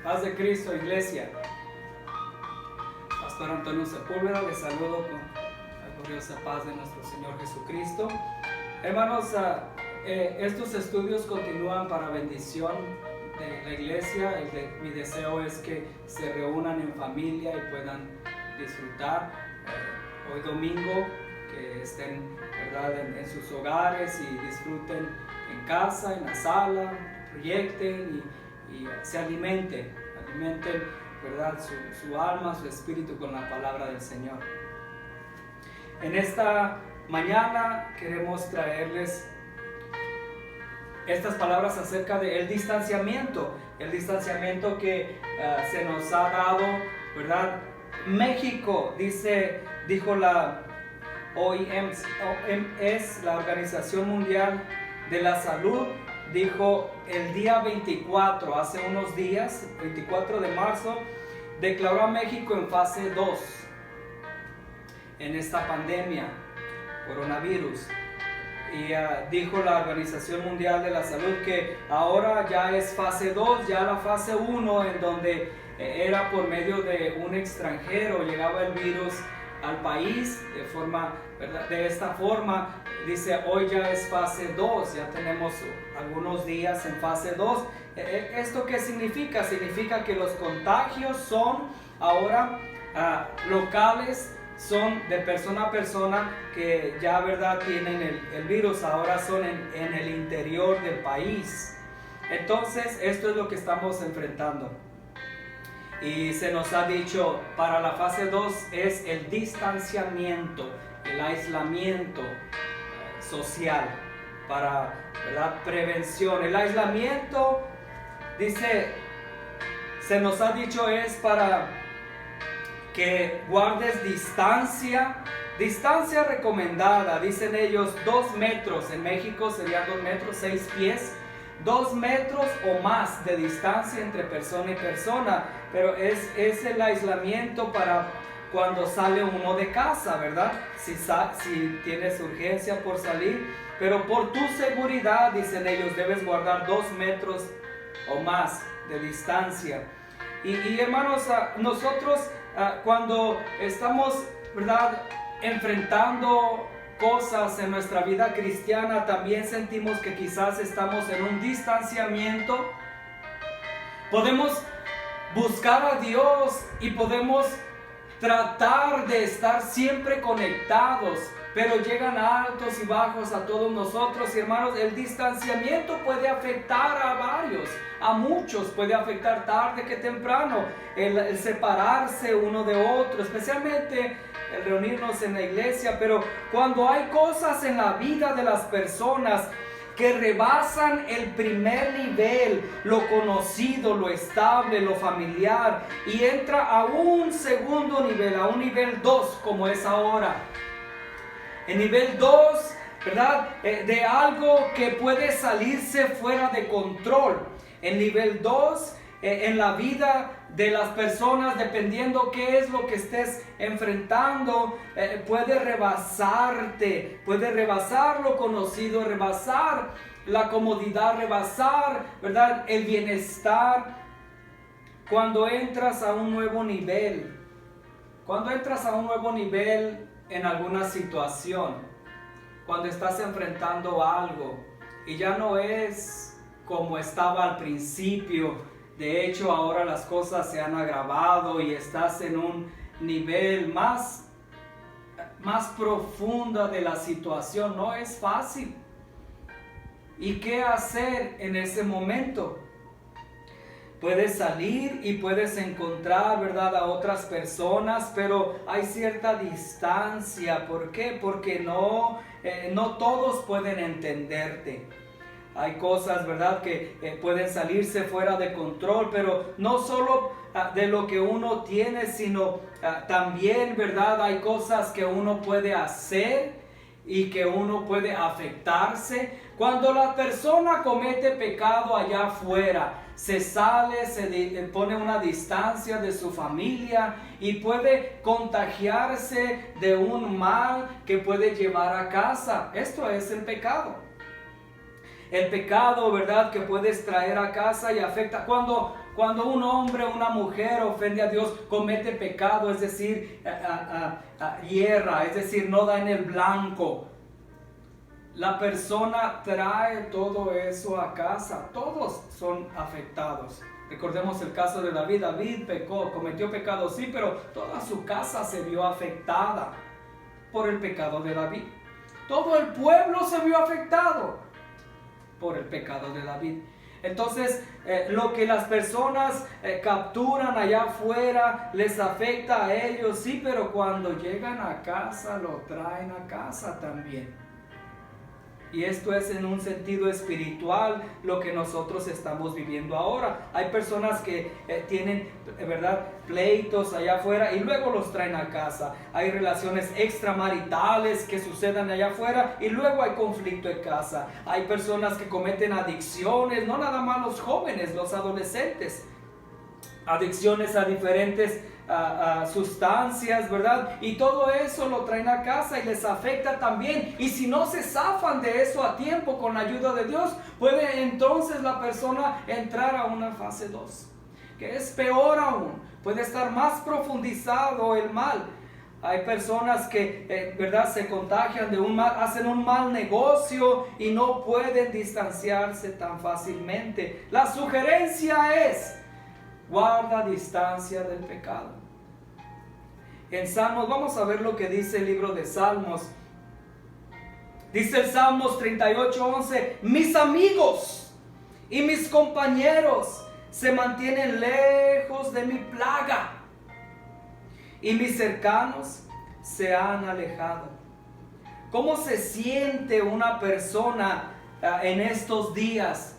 Paz de Cristo, iglesia. Pastor Antonio Sepúlveda, les saludo con la gloriosa paz de nuestro Señor Jesucristo. Hermanos, estos estudios continúan para bendición de la iglesia. Mi deseo es que se reúnan en familia y puedan disfrutar hoy domingo, que estén, ¿verdad?, en sus hogares y disfruten en casa, en la sala, proyecten y se alimenten, ¿verdad?, su alma, su espíritu con la palabra del Señor. En esta mañana queremos traerles estas palabras acerca del distanciamiento, el distanciamiento que se nos ha dado, ¿verdad? México, dijo la OMS, la Organización Mundial de la Salud, dijo el día 24, hace unos días, 24 de marzo, declaró a México en fase 2 en esta pandemia, coronavirus. Y dijo la Organización Mundial de la Salud que ahora ya es fase 2, ya la fase 1, en donde era por medio de un extranjero, llegaba el virus al país de esta forma. Dice, hoy ya es fase 2, ya tenemos algunos días en fase 2. ¿Esto qué significa? Significa que los contagios son ahora locales, son de persona a persona que ya, ¿verdad?, tienen el virus, ahora son en el interior del país. Entonces, esto es lo que estamos enfrentando. Y se nos ha dicho, para la fase 2 es el distanciamiento, el aislamiento social, para, ¿verdad?, prevención. El aislamiento, se nos ha dicho, es para que guardes distancia recomendada, dicen ellos 2 metros, en México serían 2 metros, 6 pies, 2 metros o más de distancia entre persona y persona, pero es el aislamiento para cuando sale uno de casa, ¿verdad? Si tienes urgencia por salir, pero por tu seguridad, dicen ellos, debes guardar 2 metros o más de distancia. Y hermanos, nosotros cuando estamos, ¿verdad?, enfrentando cosas en nuestra vida cristiana, también sentimos que quizás estamos en un distanciamiento. Podemos buscar a Dios y podemos tratar de estar siempre conectados, pero llegan altos y bajos a todos nosotros. Y hermanos, el distanciamiento puede afectar a varios, a muchos, puede afectar tarde que temprano, el separarse uno de otro, especialmente el reunirnos en la iglesia. Pero cuando hay cosas en la vida de las personas que rebasan el primer nivel, lo conocido, lo estable, lo familiar, y entra a un segundo nivel, a un nivel 2 como es ahora. En nivel 2, ¿verdad?, de algo que puede salirse fuera de control. En nivel 2, en la vida de las personas, dependiendo qué es lo que estés enfrentando, puede rebasarte, puede rebasar lo conocido, rebasar la comodidad, rebasar, ¿verdad?, el bienestar. Cuando entras a un nuevo nivel, en alguna situación, cuando estás enfrentando algo y ya no es como estaba al principio, de hecho ahora las cosas se han agravado y estás en un nivel más profundo de la situación, no es fácil. ¿Y qué hacer en ese momento? Puedes salir y puedes encontrar, ¿verdad?, a otras personas, pero hay cierta distancia. ¿Por qué? Porque no todos pueden entenderte. Hay cosas, ¿verdad?, que pueden salirse fuera de control, pero no solo de lo que uno tiene, sino también, ¿verdad?, hay cosas que uno puede hacer y que uno puede afectarse. Cuando la persona comete pecado allá afuera, se sale, se pone una distancia de su familia y puede contagiarse de un mal que puede llevar a casa. Esto es el pecado. El pecado, ¿verdad?, que puedes traer a casa y afecta. Cuando Cuando un hombre o una mujer ofende a Dios, comete pecado, es decir, hierra, es decir, no da en el blanco, la persona trae todo eso a casa. Todos son afectados. Recordemos el caso de David. David pecó, cometió pecado, sí, pero toda su casa se vio afectada por el pecado de David. Todo el pueblo se vio afectado por el pecado de David. Entonces, lo que las personas capturan allá afuera les afecta a ellos, sí, pero cuando llegan a casa lo traen a casa también. Y esto es en un sentido espiritual lo que nosotros estamos viviendo ahora. Hay personas que tienen, ¿verdad?, pleitos allá afuera y luego los traen a casa. Hay relaciones extramaritales que suceden allá afuera y luego hay conflicto en casa. Hay personas que cometen adicciones, no nada más los jóvenes, los adolescentes. Adicciones a diferentes sustancias, ¿verdad? Y todo eso lo traen a casa y les afecta también. Y si no se zafan de eso a tiempo con la ayuda de Dios, puede entonces la persona entrar a una fase 2, que es peor aún. Puede estar más profundizado el mal. Hay personas que, ¿verdad?, se contagian de un mal, hacen un mal negocio y no pueden distanciarse tan fácilmente. La sugerencia es: guarda distancia del pecado. En Salmos, vamos a ver lo que dice el libro de Salmos. Dice el Salmos 38:11: mis amigos y mis compañeros se mantienen lejos de mi plaga, y mis cercanos se han alejado. ¿Cómo se siente una persona en estos días?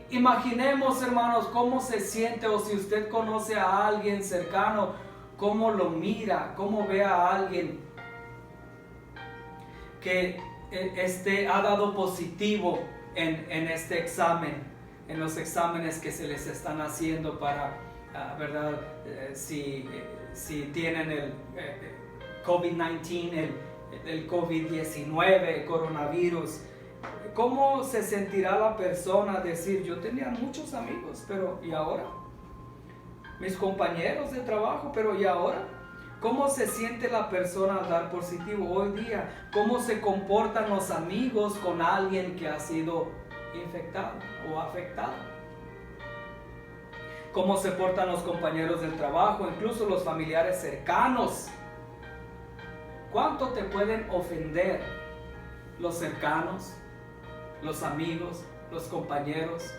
Imaginemos, hermanos, cómo se siente, o si usted conoce a alguien cercano, cómo lo mira, cómo ve a alguien que ha dado positivo en este examen, en los exámenes que se les están haciendo para, ¿verdad?, si tienen el COVID-19, el COVID-19, el coronavirus. ¿Cómo se sentirá la persona decir: yo tenía muchos amigos, pero ¿y ahora? Mis compañeros de trabajo, pero ¿y ahora? ¿Cómo se siente la persona al dar positivo hoy día? ¿Cómo se comportan los amigos con alguien que ha sido infectado o afectado? ¿Cómo se portan los compañeros del trabajo, incluso los familiares cercanos? ¿Cuánto te pueden ofender los cercanos, los amigos, los compañeros?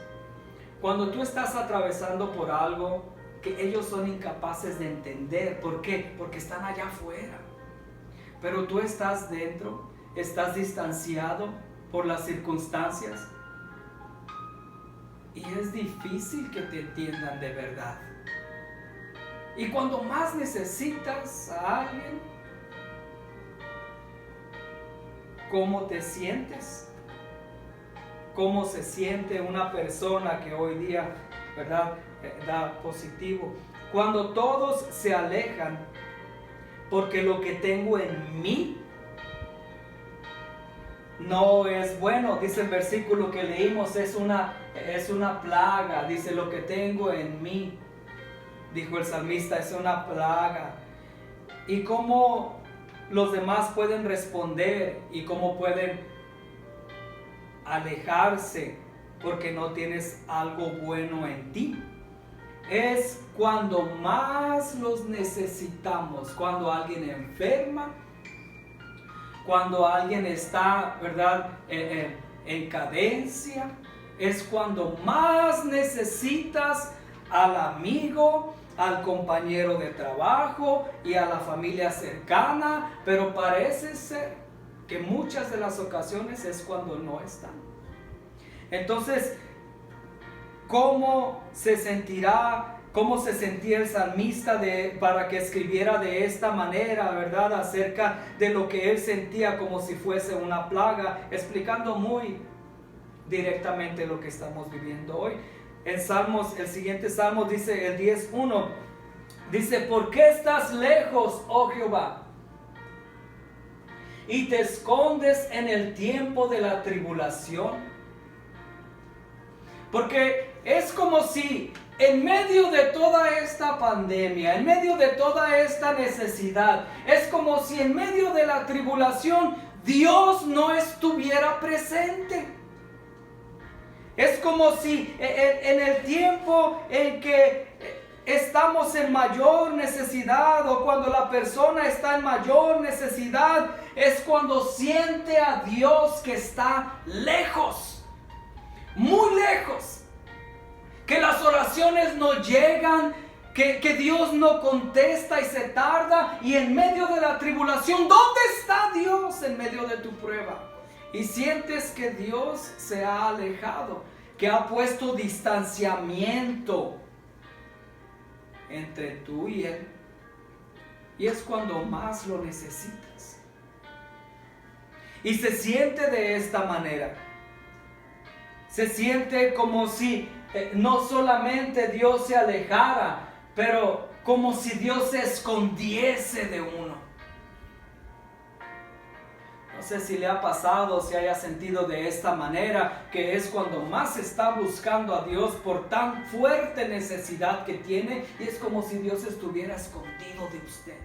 Cuando tú estás atravesando por algo que ellos son incapaces de entender. ¿Por qué? Porque están allá afuera. Pero tú estás dentro, estás distanciado por las circunstancias. Y es difícil que te entiendan de verdad. Y cuando más necesitas a alguien, ¿cómo te sientes? ¿Cómo se siente una persona que hoy día, ¿verdad?, da positivo? Cuando todos se alejan, porque lo que tengo en mí no es bueno. Dice el versículo que leímos, es una plaga. Dice: lo que tengo en mí, dijo el salmista, es una plaga. Y cómo los demás pueden responder y cómo pueden alejarse porque no tienes algo bueno en ti. Es cuando más los necesitamos, cuando alguien enferma, cuando alguien está, ¿verdad?, en cadencia. Es cuando más necesitas al amigo, al compañero de trabajo y a la familia cercana, pero parece ser que muchas de las ocasiones es cuando no están. Entonces, ¿cómo se sentirá? ¿Cómo se sentía el salmista para que escribiera de esta manera, ¿verdad?, acerca de lo que él sentía como si fuese una plaga, explicando muy directamente lo que estamos viviendo hoy. En Salmos, el siguiente Salmo dice, el 10:1, dice: ¿por qué estás lejos, oh Jehová, y te escondes en el tiempo de la tribulación? Porque es como si en medio de toda esta pandemia, en medio de toda esta necesidad, es como si en medio de la tribulación Dios no estuviera presente. Es como si en el tiempo en que estamos en mayor necesidad, o cuando la persona está en mayor necesidad, es cuando siente a Dios que está lejos, muy lejos, que las oraciones no llegan, que Dios no contesta y se tarda. Y en medio de la tribulación, ¿dónde está Dios en medio de tu prueba? Y sientes que Dios se ha alejado, que ha puesto distanciamiento entre tú y Él. Y es cuando más lo necesitas. Y se siente de esta manera. Se siente como si no solamente Dios se alejara, pero como si Dios se escondiese de uno. No sé si le ha pasado, si haya sentido de esta manera, que es cuando más está buscando a Dios por tan fuerte necesidad que tiene, y es como si Dios estuviera escondido de usted.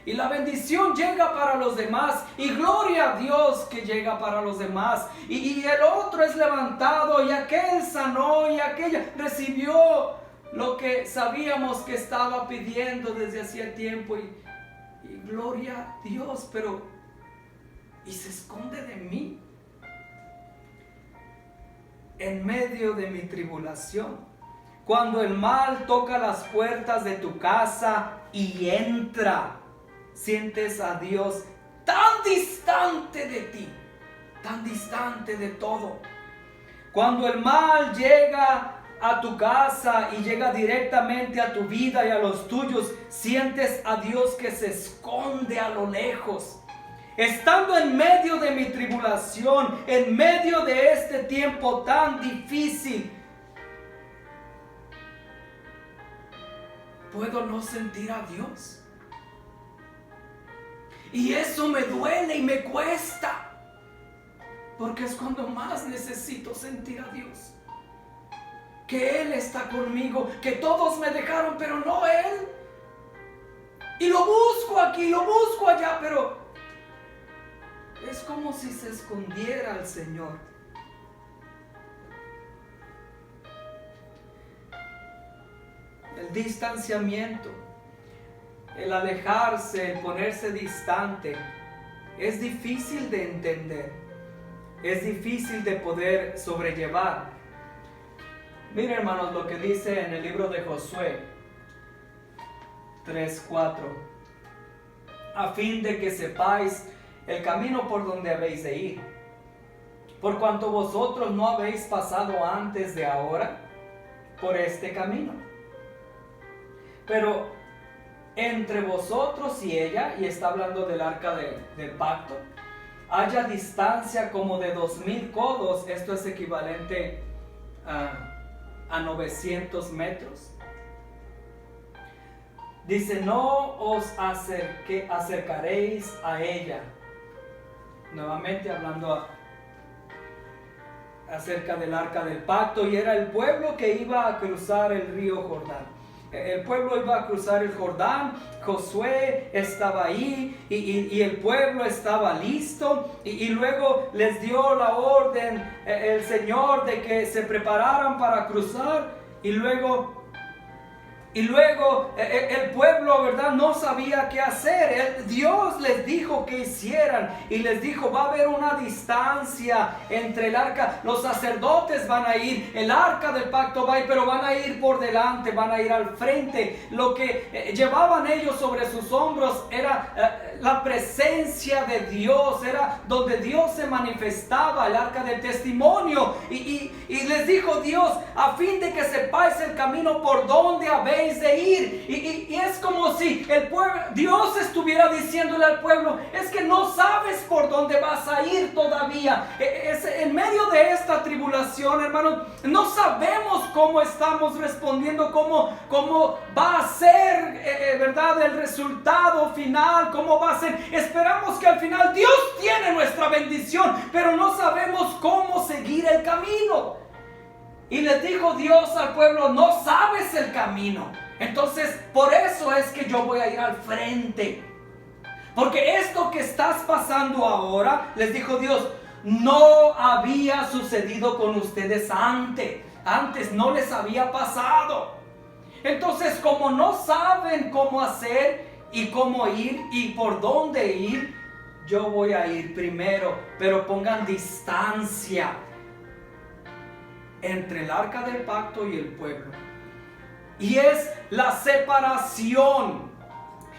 Y la bendición llega para los demás, y gloria a Dios que llega para los demás, y el otro es levantado, y aquel sanó, y aquella recibió lo que sabíamos que estaba pidiendo desde hacía tiempo, y gloria a Dios, pero ¿y se esconde de mí? En medio de mi tribulación, cuando el mal toca las puertas de tu casa y entra, sientes a Dios tan distante de ti, tan distante de todo. Cuando el mal llega a tu casa y llega directamente a tu vida y a los tuyos, sientes a Dios que se esconde a lo lejos. Estando en medio de mi tribulación, en medio de este tiempo tan difícil, ¿puedo no sentir a Dios? Y eso me duele y me cuesta, porque es cuando más necesito sentir a Dios. Que Él está conmigo, que todos me dejaron, pero no Él. Y lo busco aquí, lo busco allá, pero es como si se escondiera el Señor. El distanciamiento, el alejarse, el ponerse distante, es difícil de entender, es difícil de poder sobrellevar. Miren, hermanos, lo que dice en el libro de Josué 3:4: a fin de que sepáis el camino por donde habéis de ir, por cuanto vosotros no habéis pasado antes de ahora por este camino. Pero entre vosotros y ella, y está hablando del arca del pacto, haya distancia como de 2000 codos, esto es equivalente a 900 metros. Dice, no os acercaréis a ella. Nuevamente hablando acerca del arca del pacto, y era el pueblo que iba a cruzar el río Jordán. El pueblo iba a cruzar el Jordán, Josué estaba ahí y el pueblo estaba listo, y luego les dio la orden el Señor de que se prepararan para cruzar, y luego el pueblo, ¿verdad?, no sabía qué hacer. Dios les dijo que hicieran, y les dijo, va a haber una distancia entre el arca. Los sacerdotes van a ir, el arca del pacto va a ir, pero van a ir por delante, van a ir al frente. Lo que llevaban ellos sobre sus hombros era la presencia de Dios, era donde Dios se manifestaba, el arca del testimonio. Y les dijo Dios, a fin de que sepáis el camino por donde habéis de ir. Y es como si el pueblo, Dios estuviera diciéndole al pueblo, es que no sabes por dónde vas a ir todavía. En medio de esta tribulación, hermanos, no sabemos cómo estamos respondiendo, cómo va a ser, ¿verdad?, el resultado final, cómo va a ser. Esperamos que al final Dios tiene nuestra bendición, pero no sabemos cómo seguir el camino. Y les dijo Dios al pueblo, no sabes el camino. Entonces, por eso es que yo voy a ir al frente. Porque esto que estás pasando ahora, les dijo Dios, no había sucedido con ustedes antes. Antes no les había pasado. Entonces, como no saben cómo hacer y cómo ir y por dónde ir, yo voy a ir primero. Pero pongan distancia entre el arca del pacto y el pueblo. Y es la separación.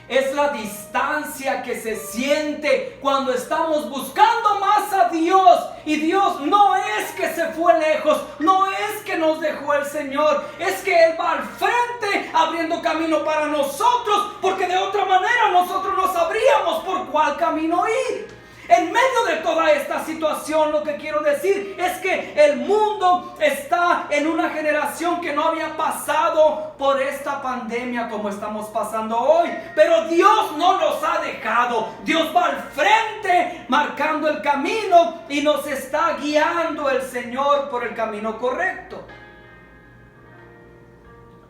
Es la distancia que se siente cuando estamos buscando más a Dios. Y Dios no es que se fue lejos, no es que nos dejó el Señor, es que Él va al frente abriendo camino para nosotros, porque de otra manera nosotros no sabríamos por cuál camino ir. En medio de toda esta situación, lo que quiero decir es que el mundo está en una generación que no había pasado por esta pandemia como estamos pasando hoy. Pero Dios no nos ha dejado. Dios va al frente marcando el camino y nos está guiando el Señor por el camino correcto.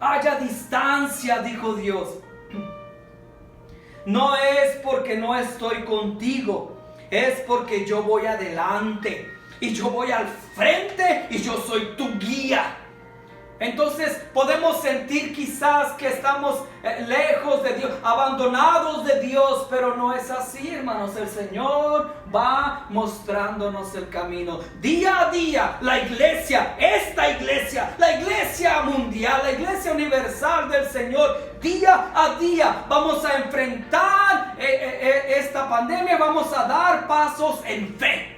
Haya distancia, dijo Dios. No es porque no estoy contigo. Es porque yo voy adelante y yo voy al frente y yo soy tu guía. Entonces podemos sentir quizás que estamos lejos de Dios, abandonados de Dios, pero no es así, hermanos. El Señor va mostrándonos el camino. Día a día, la iglesia, esta iglesia, la iglesia mundial, la iglesia universal del Señor, día a día vamos a enfrentar esta pandemia, vamos a dar pasos en fe.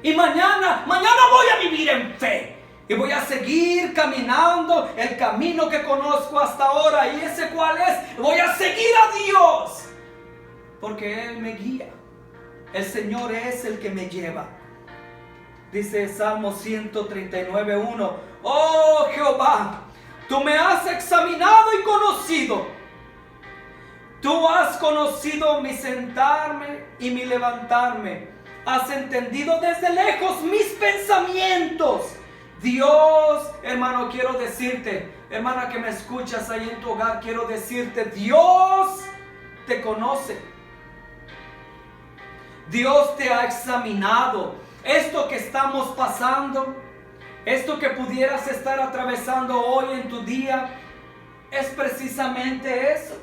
Y mañana voy a vivir en fe. Y voy a seguir caminando el camino que conozco hasta ahora. ¿Y ese cuál es? Voy a seguir a Dios. Porque Él me guía. El Señor es el que me lleva. Dice Salmo 139:1. Oh Jehová, tú me has examinado y conocido. Tú has conocido mi sentarme y mi levantarme. Has entendido desde lejos mis pensamientos. Dios, hermano, quiero decirte, hermana que me escuchas ahí en tu hogar, quiero decirte, Dios te conoce. Dios te ha examinado. Esto que estamos pasando, esto que pudieras estar atravesando hoy en tu día, es precisamente eso.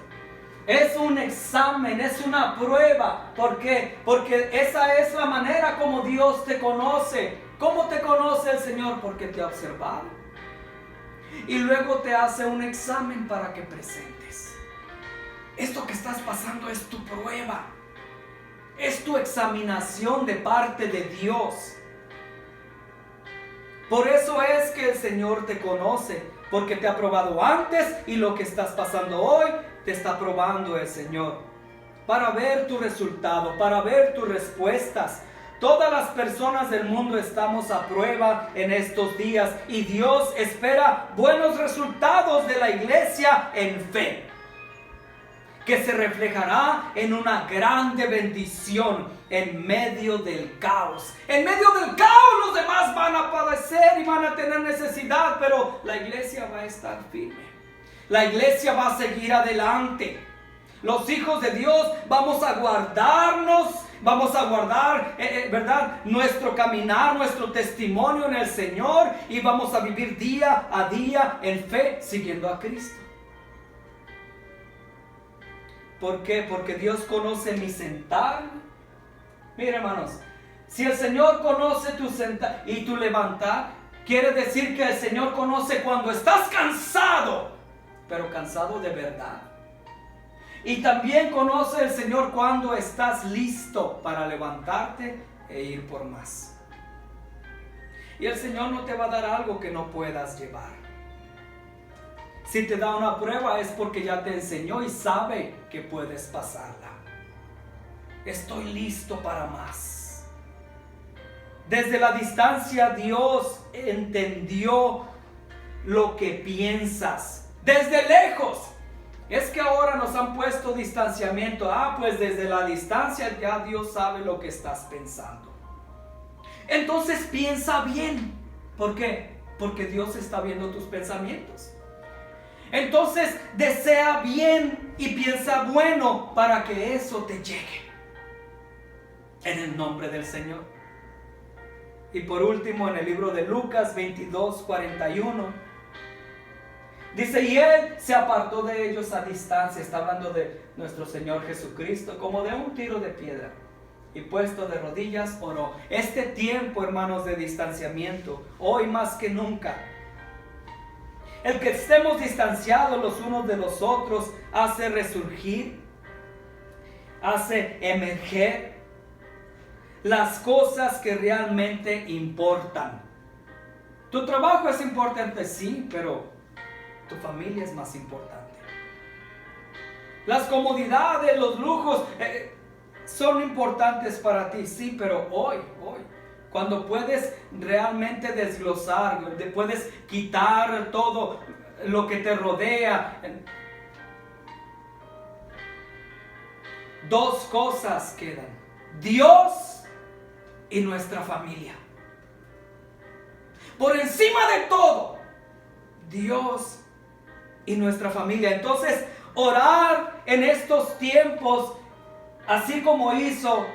Es un examen, es una prueba. ¿Por qué? Porque esa es la manera como Dios te conoce. ¿Cómo te conoce el Señor? Porque te ha observado. Y luego te hace un examen para que presentes. Esto que estás pasando es tu prueba. Es tu examinación de parte de Dios. Por eso es que el Señor te conoce. Porque te ha probado antes y lo que estás pasando hoy te está probando el Señor. Para ver tu resultado, para ver tus respuestas. Todas las personas del mundo estamos a prueba en estos días y Dios espera buenos resultados de la iglesia en fe, que se reflejará en una grande bendición en medio del caos. En medio del caos los demás van a padecer y van a tener necesidad, pero la iglesia va a estar firme. La iglesia va a seguir adelante. Los hijos de Dios vamos a guardarnos. Vamos a guardar, ¿verdad? Nuestro caminar, nuestro testimonio en el Señor. Y vamos a vivir día a día en fe, siguiendo a Cristo. ¿Por qué? Porque Dios conoce mi sentar. Mira, hermanos, si el Señor conoce tu sentar y tu levantar, quiere decir que el Señor conoce cuando estás cansado, pero cansado de verdad. Y también conoce el Señor cuando estás listo para levantarte e ir por más. Y el Señor no te va a dar algo que no puedas llevar. Si te da una prueba es porque ya te enseñó y sabe que puedes pasarla. Estoy listo para más. Desde la distancia Dios entendió lo que piensas. Desde lejos. Es que ahora nos han puesto distanciamiento. Pues desde la distancia ya Dios sabe lo que estás pensando. Entonces piensa bien. ¿Por qué? porque Dios está viendo tus pensamientos. Entonces desea bien y piensa bueno para que eso te llegue. En el nombre del Señor. Y por último, en el libro de Lucas 22:41. Dice, y él se apartó de ellos a distancia. Está hablando de nuestro Señor Jesucristo, como de un tiro de piedra. Y puesto de rodillas, oró. Este tiempo, hermanos, de distanciamiento, hoy más que nunca, el que estemos distanciados los unos de los otros, hace resurgir, hace emerger las cosas que realmente importan. Tu trabajo es importante, sí, pero tu familia es más importante. Las comodidades, los lujos son importantes para ti, sí, pero hoy, cuando puedes realmente desglosar, puedes quitar todo lo que te rodea. Dos cosas quedan: Dios y nuestra familia. Por encima de todo, Dios y nuestra familia. Entonces, orar en estos tiempos, así como hizo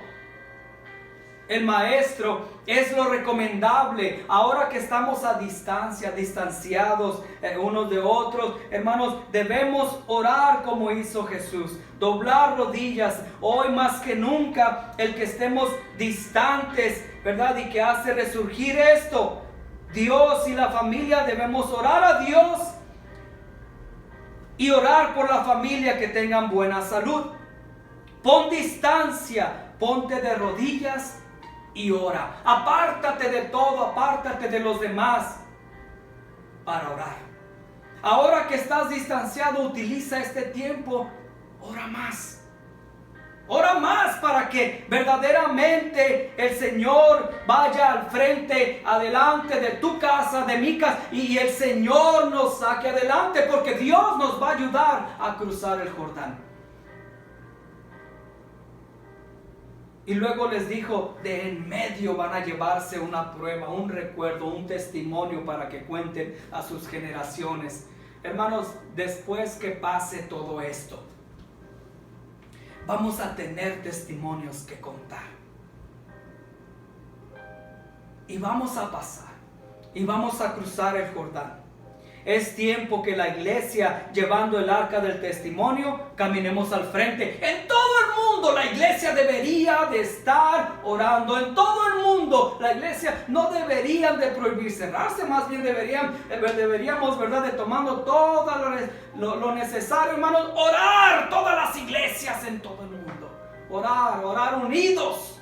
el maestro, es lo recomendable. Ahora que estamos a distancia, distanciados unos de otros, hermanos, debemos orar como hizo Jesús, doblar rodillas. Hoy más que nunca, el que estemos distantes, ¿verdad? Y que hace resurgir esto, Dios y la familia, debemos orar a Dios y orar por la familia, que tengan buena salud. Pon distancia, ponte de rodillas y ora. Apártate de todo, apártate de los demás para orar. Ahora que estás distanciado, utiliza este tiempo, ora más. Ora más para que verdaderamente el Señor vaya al frente, adelante de tu casa, de mi casa, y el Señor nos saque adelante, porque Dios nos va a ayudar a cruzar el Jordán. Y luego les dijo, de en medio van a llevarse una prueba, un recuerdo, un testimonio para que cuenten a sus generaciones. Hermanos, después que pase todo esto, vamos a tener testimonios que contar. Y vamos a pasar. Y vamos a cruzar el Jordán. Es tiempo que la iglesia, llevando el arca del testimonio, caminemos al frente. En todo el mundo la iglesia debería de estar orando. En todo el mundo la iglesia no deberían de prohibir cerrarse. Más bien deberíamos, ¿verdad?, de tomando todo lo necesario, hermanos. Orar, todas las iglesias en todo el mundo. Orar unidos.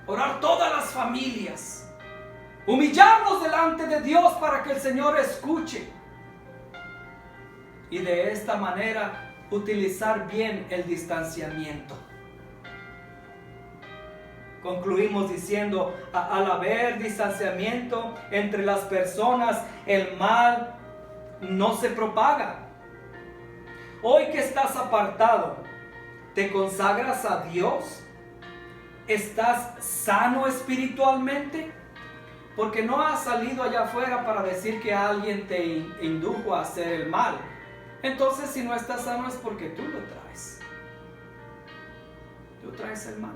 Orar todas las familias. Humillarnos delante de Dios para que el Señor escuche. Y de esta manera utilizar bien el distanciamiento. Concluimos diciendo, al haber distanciamiento entre las personas, el mal no se propaga. Hoy que estás apartado, ¿te consagras a Dios? ¿Estás sano espiritualmente? Porque no has salido allá afuera para decir que alguien te indujo a hacer el mal. Entonces, si no estás sano es porque tú lo traes. Tú traes el mal.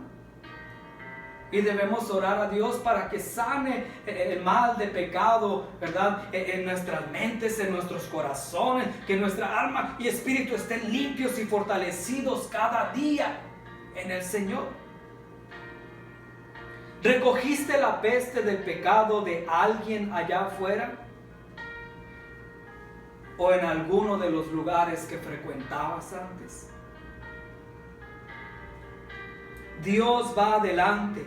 Y debemos orar a Dios para que sane el mal de pecado, ¿verdad? En nuestras mentes, en nuestros corazones, que nuestra alma y espíritu estén limpios y fortalecidos cada día en el Señor. ¿Recogiste la peste del pecado de alguien allá afuera? ¿O en alguno de los lugares que frecuentabas antes? Dios va adelante.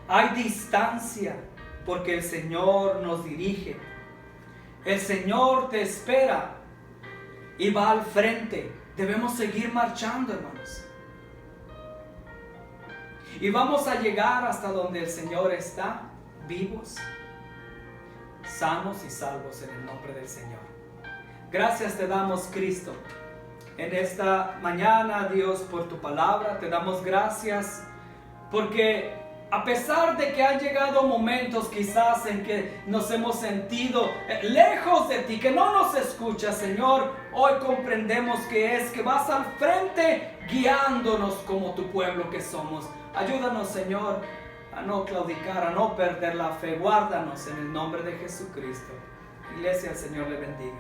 Hay distancia porque el Señor nos dirige. El Señor te espera y va al frente. Debemos seguir marchando, hermanos. Y vamos a llegar hasta donde el Señor está, vivos, sanos y salvos en el nombre del Señor. Gracias te damos, Cristo, en esta mañana, Dios, por tu palabra. Te damos gracias porque A pesar de que han llegado momentos quizás en que nos hemos sentido lejos de ti, que no nos escuchas, Señor, hoy comprendemos que vas al frente guiándonos como tu pueblo que somos. Ayúdanos, Señor, a no claudicar, a no perder la fe. Guárdanos en el nombre de Jesucristo. Iglesia, el Señor le bendiga.